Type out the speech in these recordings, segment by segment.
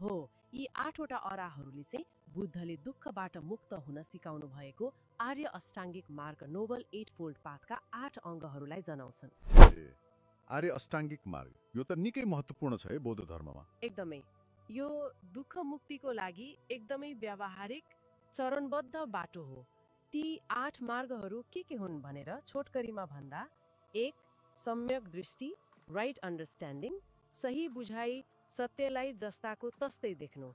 हो, यी 8वटा अराहरूले चाहिँ बुद्धले दुःखबाट मुक्त हुन सिकाउनु भएको आर्य अष्टाङ्गिक मार्ग नोबल 8 फोल्ड पाथका 8 अङ्गहरूलाई जनाउँछन्। आर्य अष्टाङ्गिक मार्ग यो त निकै महत्त्वपूर्ण छ है बौद्ध धर्ममा। एकदमै, यो दुःख मुक्तिको लागि एकदमै व्यावहारिक चरणबद्ध बाटो हो। ती 8 मार्गहरू के हुन् भनेर छोटकरीमा भन्दा, 1. सम्यक दृष्टि, राइट अन्डरस्ट्यान्डिङ, सही बुझाइ, सत्यलाई जस्ताको तस्तै देख्नु।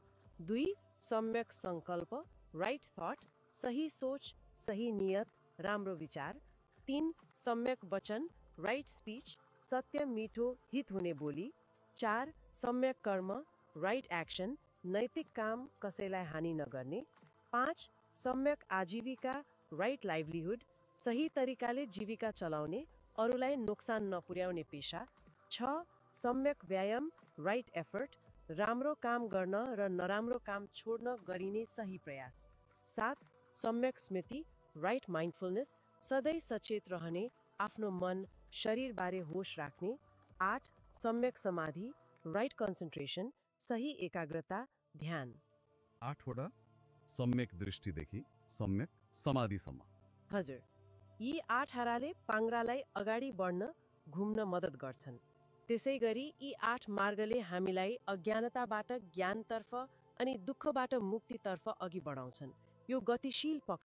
2. सम्यक सङ्कल्प, राइट थट, सही सोच, सही नियत, राम्रो विचार। 3. सम्यक वचन, राइट स्पिच, सत्य मिठो हित हुने बोली। 4. सम्यक कर्म, राइट एक्सन, नैतिक काम, कसैलाई हानि नगर्ने। 5. सम्यक आजीविका, राइट लाइभलीहुड, सही तरिकाले जीविका चलाउने, अरूलाई नोक्सान नपुर्याउने पेशा। 6. सम्यक व्यायाम, राइट एफर्ट, राम्रो काम गर्न र नराम्रो काम छोड्न गरिने सही प्रयास। 7. सम्यक स्मृति, राइट माइन्डफुलनेस, सधैँ सचेत रहने, आफ्नो मन शरीरबारे होश राख्ने। 8. सम्यक समाधि, राइट कन्सन्ट्रेसन, सही एकाग्रता, ध्यान। 8वटा सम्यक दृष्टिदेखि सम्यक समाधिसम्म। हजुर, यी 8 हाराले पाङ्ग्रालाई अगाडि बढ्न घुम्न मद्दत गर्छन्। त्यसैगरी यी 8 मार्गले हामीलाई अज्ञानताबाट ज्ञानतर्फ अनि दुःखबाट मुक्तितर्फ अघि बढाउँछन्। यो गतिशील पक्ष